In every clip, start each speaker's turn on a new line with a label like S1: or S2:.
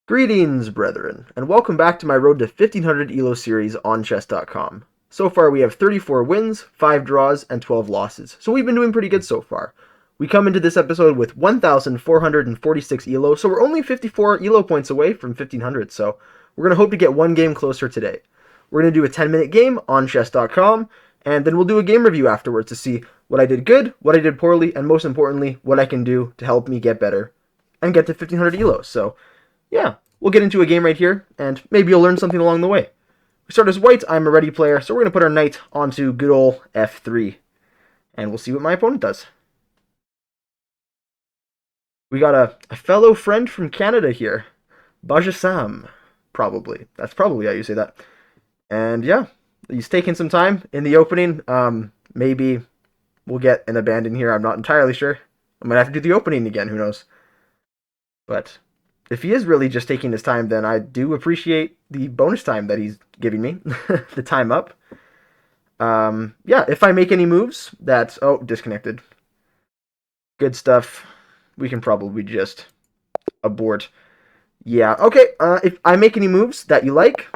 S1: Greetings, brethren, and welcome back to my Road to 1500 ELO series on chess.com. So far, we have 34 wins, 5 draws, and 12 losses, so we've been doing pretty good so far. We come into this episode with 1,446 ELO, so we're only 54 ELO points away from 1500, so we're going to hope to get one game closer today. We're going to do a 10-minute game on chess.com, and then we'll do a game review afterwards to see what I did good, what I did poorly, and most importantly, what I can do to help me get better and get to 1500 ELO. So yeah, we'll get into a game right here, and maybe you'll learn something along the way. We start as white. I'm a ready player, so we're going to put our knight onto good old f3, and we'll see what my opponent does. We got a fellow friend from Canada here, Bajasam, probably. That's probably how you say that. And yeah, he's taking some time in the opening. Maybe we'll get an abandon here. I'm not entirely sure. I might have to do the opening again. Who knows? But if he is really just taking his time, then I do appreciate the bonus time that he's giving me, the time up. Yeah, if I make any moves, that's... Oh, disconnected. Good stuff. We can probably just abort. Yeah, okay. If I make any moves that you like,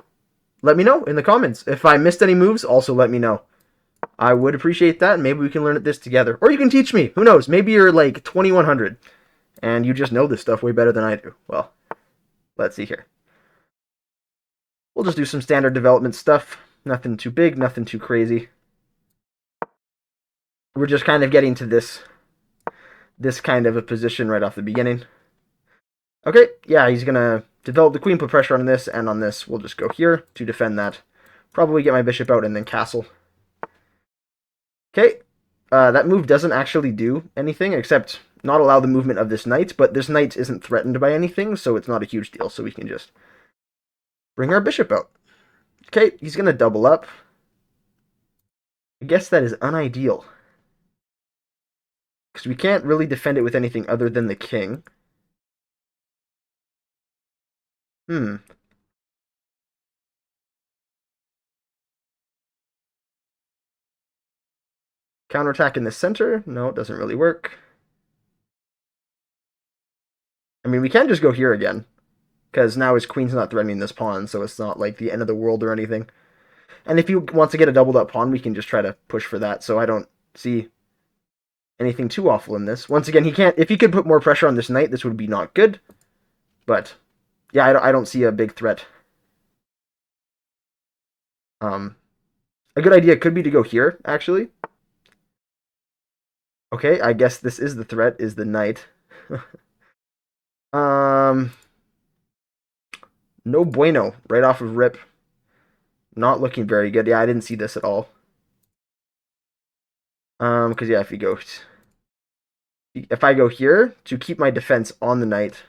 S1: let me know in the comments. If I missed any moves, also let me know. I would appreciate that, and maybe we can learn this together. Or you can teach me. Who knows? Maybe you're like 2100, and you just know this stuff way better than I do. Well, let's see here. We'll just do some standard development stuff. Nothing too big, nothing too crazy. We're just kind of getting to this kind of a position right off the beginning. Okay, yeah, he's going to develop the queen, put pressure on this, and on this we'll just go here to defend that. Probably get my bishop out and then castle. Okay, that move doesn't actually do anything except not allow the movement of this knight, but this knight isn't threatened by anything, so it's not a huge deal, so we can just bring our bishop out. Okay, he's going to double up. I guess that is unideal, because we can't really defend it with anything other than the king. Counterattack in the center? No, it doesn't really work. I mean, we can just go here again, because now his queen's not threatening this pawn, so it's not like the end of the world or anything. And if he wants to get a doubled up pawn, we can just try to push for that, so I don't see anything too awful in this. Once again, he can't... If he could put more pressure on this knight, this would be not good. But, yeah, I don't see a big threat. A good idea could be to go here, actually. Okay, I guess this is the threat, is the knight. No bueno, right off of rip. Not looking very good. Yeah, I didn't see this at all. Because yeah, if I go here to keep my defense on the knight,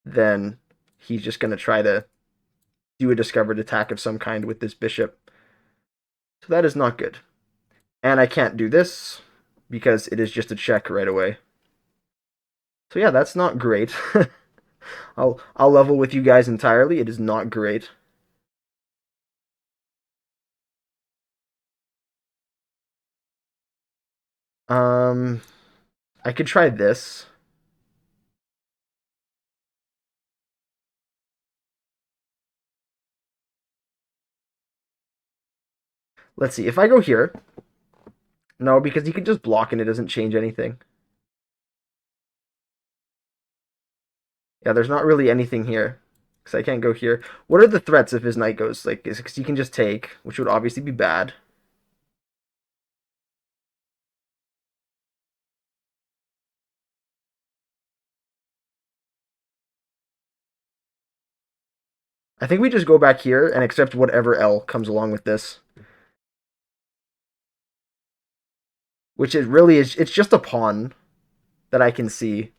S1: then he's just gonna try to do a discovered attack of some kind with this bishop. So that is not good. And I can't do this because it is just a check right away. So yeah, that's not great. I'll level with you guys entirely. It is not great. I could try this. Let's see. If I go here, no, because he can just block and it doesn't change anything. Yeah, there's not really anything here. Because I can't go here. What are the threats if his knight goes? Like, because he can just take, which would obviously be bad. I think we just go back here and accept whatever L comes along with this. Which it really is, it's just a pawn that I can see.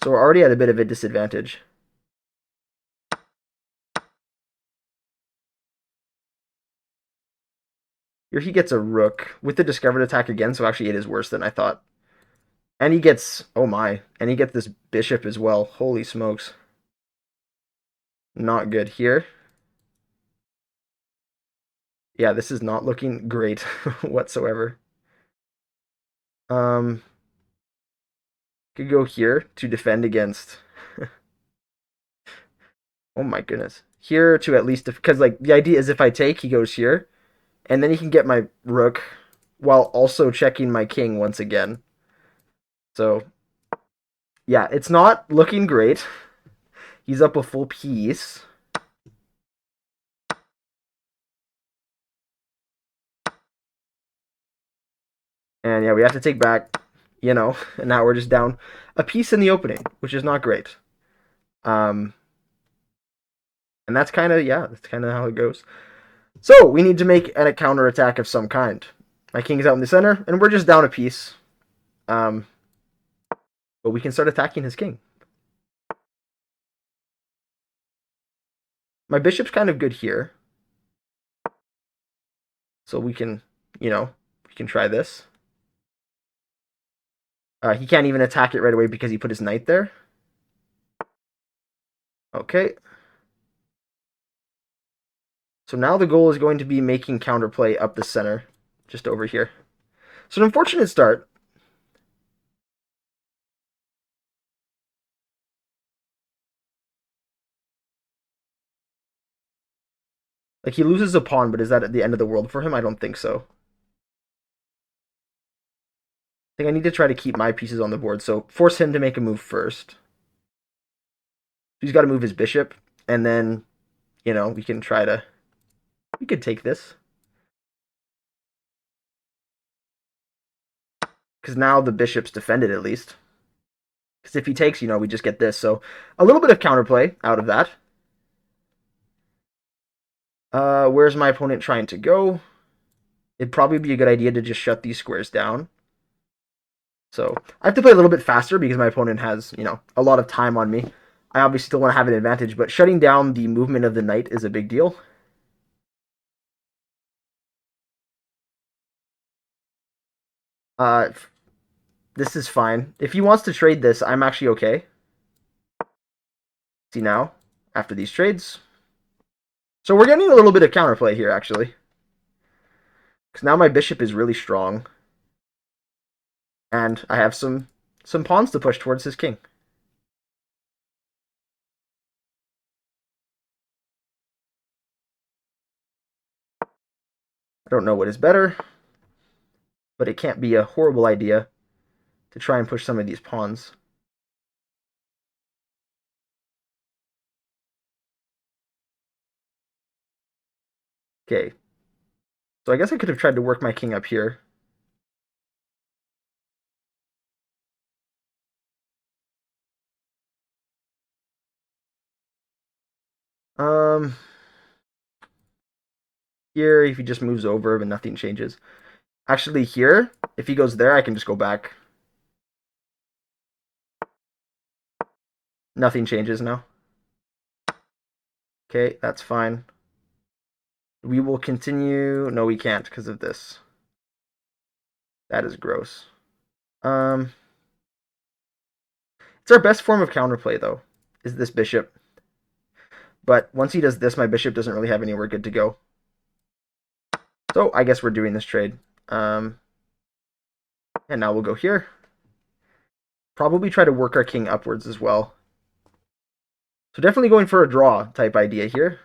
S1: So we're already at a bit of a disadvantage. Here he gets a rook with the discovered attack again, so actually it is worse than I thought. And he gets, oh my, and he gets this bishop as well. Holy smokes. Not good here. Yeah, this is not looking great whatsoever. Could go here to defend against Oh my goodness. Here to at least, because like the idea is if I take, he goes here, and then he can get my rook while also checking my king once again. So yeah, it's not looking great. He's up a full piece. And yeah, we have to take back, and now we're just down a piece in the opening, which is not great. Um, and that's kind of, yeah, that's kind of how it goes. So we need to make a counter attack of some kind. My king's out in the center, and we're just down a piece. Um, but we can start attacking his king. My bishop's kind of good here. So we can try this. He can't even attack it right away because he put his knight there. Okay. So now the goal is going to be making counterplay up the center, just over here. So an unfortunate start. Like he loses a pawn, but is that at the end of the world for him? I don't think so. I think I need to try to keep my pieces on the board, so force him to make a move first. He's got to move his bishop, and then, we can try to... We could take this. Because now the bishop's defended at least. Because if he takes, we just get this. So a little bit of counterplay out of that. Where's my opponent trying to go? It'd probably be a good idea to just shut these squares down. So I have to play a little bit faster because my opponent has, a lot of time on me. I obviously still want to have an advantage, but shutting down the movement of the knight is a big deal. Uh, this is fine. If he wants to trade this, I'm actually okay. See now, after these trades. So we're getting a little bit of counterplay here, actually. Because now my bishop is really strong. And I have some pawns to push towards his king. I don't know what is better, but it can't be a horrible idea to try and push some of these pawns. Okay. So I guess I could have tried to work my king up here. Um, Here, if he just moves over, but nothing changes. Actually, here, if he goes there, I can just go back. Nothing changes now. Okay, that's fine. We will continue. No, we can't because of this. That is gross. Um, it's our best form of counterplay, though, is this bishop. But once he does this, my bishop doesn't really have anywhere good to go. So I guess we're doing this trade. And now we'll go here. Probably try to work our king upwards as well. So definitely going for a draw type idea here.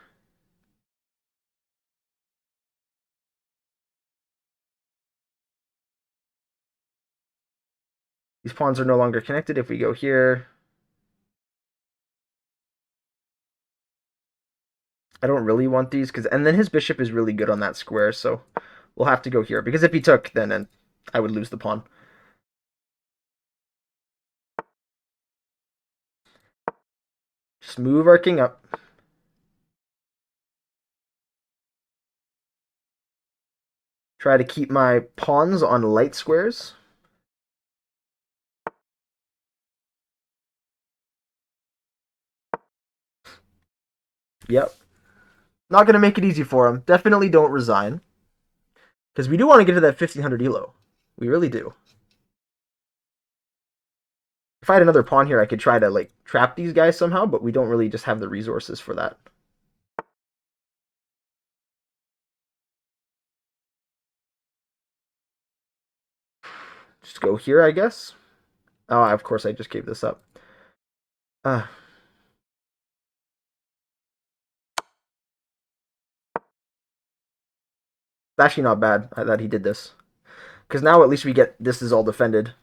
S1: These pawns are no longer connected. If we go here, I don't really want these because, and then his bishop is really good on that square, so we'll have to go here because if he took, then I would lose the pawn. Just move our king up. Try to keep my pawns on light squares. Yep. Not going to make it easy for him. Definitely don't resign. Because we do want to get to that 1500 elo. We really do. If I had another pawn here, I could try to like trap these guys somehow, but we don't really just have the resources for that. Just go here, I guess. Oh, of course, I just gave this up. Uh, It's actually not bad that he did this. Because now at least we get this is all defended.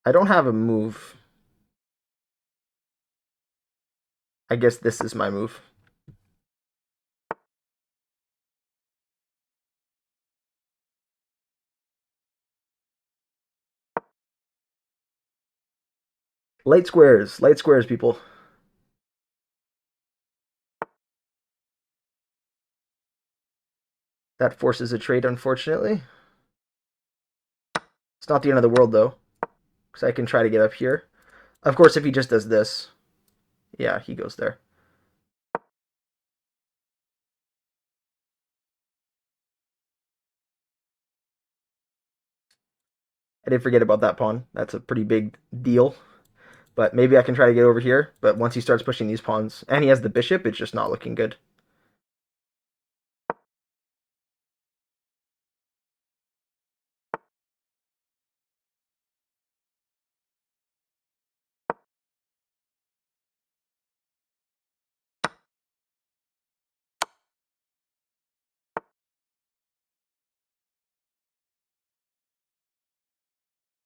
S1: I don't have a move. I guess this is my move. Light squares, people. That forces a trade, unfortunately. It's not the end of the world, though, because I can try to get up here. Of course, if he just does this, yeah, he goes there. I did forget about that pawn. That's a pretty big deal. But maybe I can try to get over here. But once he starts pushing these pawns, and he has the bishop, it's just not looking good.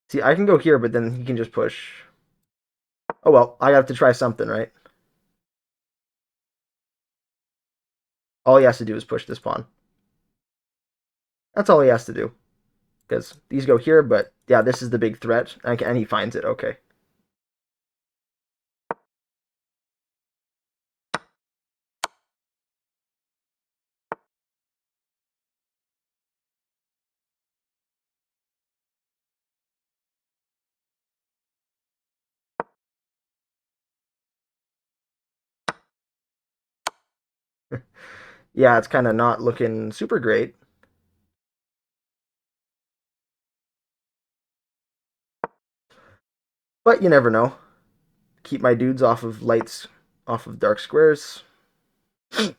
S1: See, I can go here, but then he can just push. Oh well, I have to try something, right? All he has to do is push this pawn. That's all he has to do. Because these go here, but yeah, this is the big threat, and he finds it. Okay. Yeah, it's kind of not looking super great. But you never know. Keep my dudes off of lights, off of dark squares. He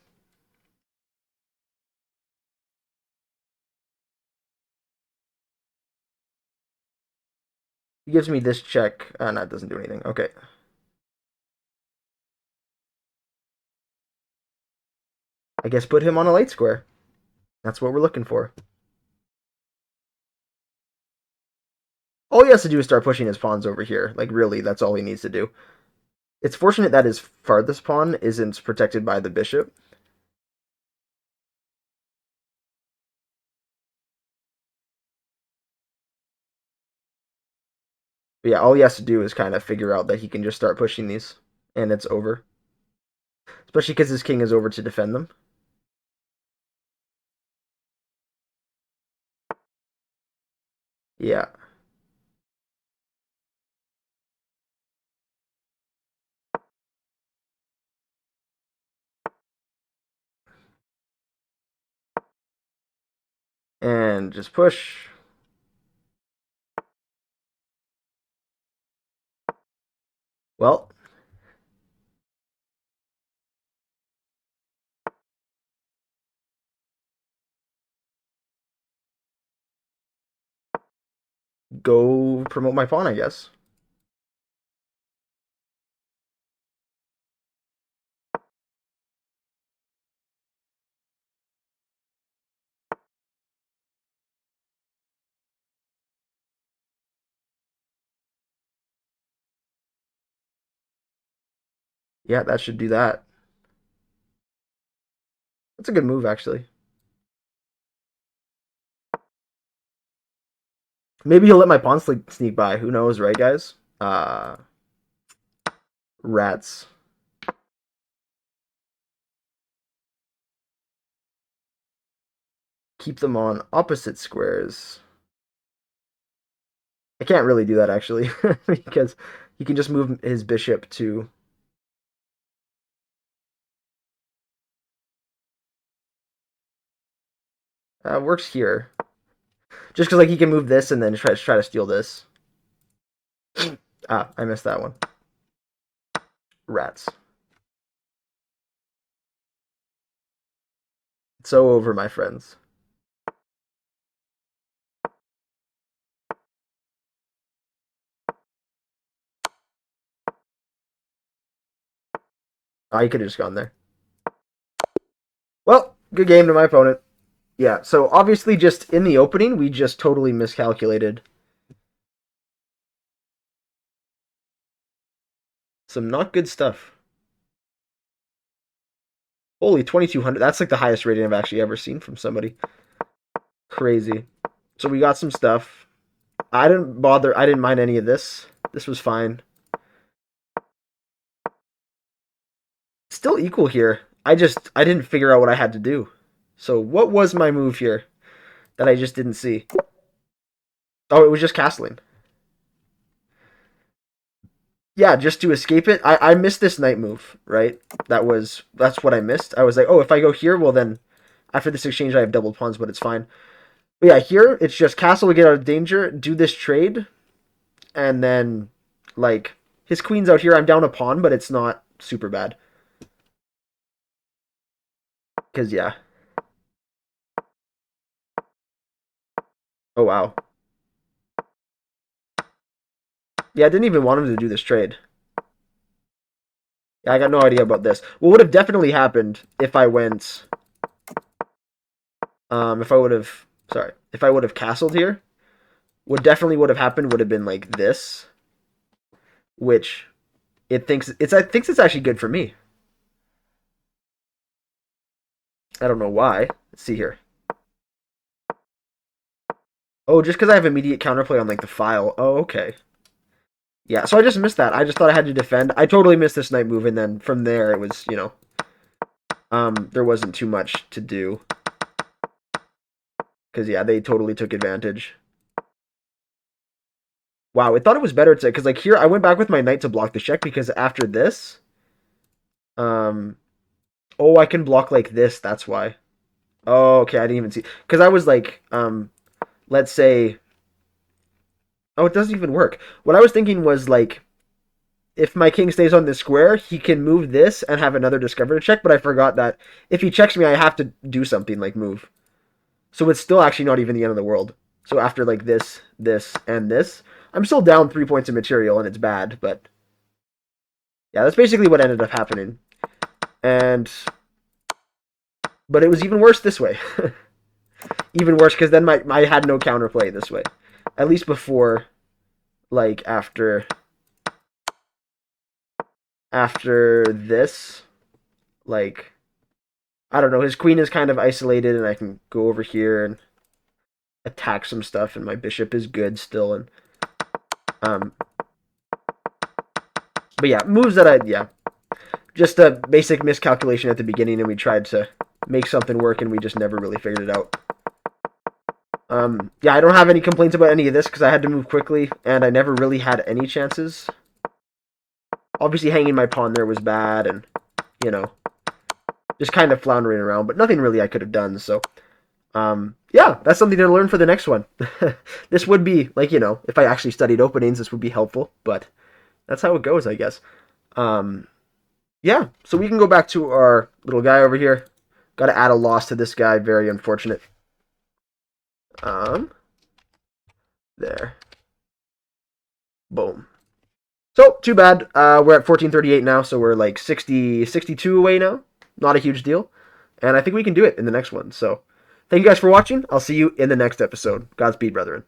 S1: gives me this check. No, it doesn't do anything. Okay. I guess put him on a light square. That's what we're looking for. All he has to do is start pushing his pawns over here. Like, really, that's all he needs to do. It's fortunate that his farthest pawn isn't protected by the bishop. But yeah, all he has to do is kind of figure out that he can just start pushing these, and it's over. Especially because his king is over to defend them. Yeah. And just push. Well, go promote my pawn, I guess. Yeah, that should do that. That's a good move, actually. Maybe he'll let my pawn sneak by. Who knows, right, guys? Rats. Keep them on opposite squares. I can't really do that, actually, because he can just move his bishop to... works here. Just because like he can move this and then try to steal this. I missed that one. Rats. It's so over, my friends. Oh, you could have just gone there. Well, good game to my opponent. Yeah, so obviously just in the opening, we just totally miscalculated some not good stuff. Holy, 2200. That's like the highest rating I've actually ever seen from somebody. Crazy. So we got some stuff. I didn't bother. I didn't mind any of this. This was fine. Still equal here. I didn't figure out what I had to do. So what was my move here that I just didn't see? Oh, it was just castling. Yeah, just to escape it. I missed this knight move, right? That's what I missed. I was like, oh, if I go here, well then after this exchange I have double pawns, but it's fine. But yeah, here it's just castle to get out of danger, do this trade, and then like his queen's out here. I'm down a pawn, but it's not super bad. Cause yeah. Oh wow. Yeah, I didn't even want him to do this trade. Yeah, I got no idea about this. What would have definitely happened if I went if I would have sorry, if I would have castled here, what definitely would have happened would have been like this, which it thinks it's actually good for me. I don't know why. Let's see here. Oh, just because I have immediate counterplay on like the file. Oh, okay. Yeah, so I just missed that. I just thought I had to defend. I totally missed this knight move, and then from there it was, there wasn't too much to do. Because yeah, they totally took advantage. Wow, I thought it was better to because like here I went back with my knight to block the check because after this, um, oh I can block like this. That's why. Oh, okay, I didn't even see because I was like, let's say, oh, it doesn't even work. What I was thinking was like if my king stays on this square, he can move this and have another discover to check, but I forgot that if he checks me, I have to do something like move. So it's still actually not even the end of the world. So after like this, and this, I'm still down 3 points of material and it's bad, but yeah, that's basically what ended up happening. And but it was even worse this way. Even worse because then I had no counterplay this way. At least before like after this, like I don't know, his queen is kind of isolated and I can go over here and attack some stuff and my bishop is good still and um but yeah, moves that yeah. Just a basic miscalculation at the beginning and we tried to make something work and we just never really figured it out. Yeah, I don't have any complaints about any of this because I had to move quickly and I never really had any chances. Obviously hanging my pawn there was bad and you know, just kind of floundering around, but nothing really I could have done, so yeah, that's something to learn for the next one. This would be like, if I actually studied openings, this would be helpful, but that's how it goes, I guess. Um, yeah, so we can go back to our little guy over here. Got to add a loss to this guy. Very unfortunate. Um, there. Boom. So, too bad. We're at 1438 now, so we're like 62 away now. Not a huge deal. And I think we can do it in the next one. So, thank you guys for watching. I'll see you in the next episode. Godspeed, brethren.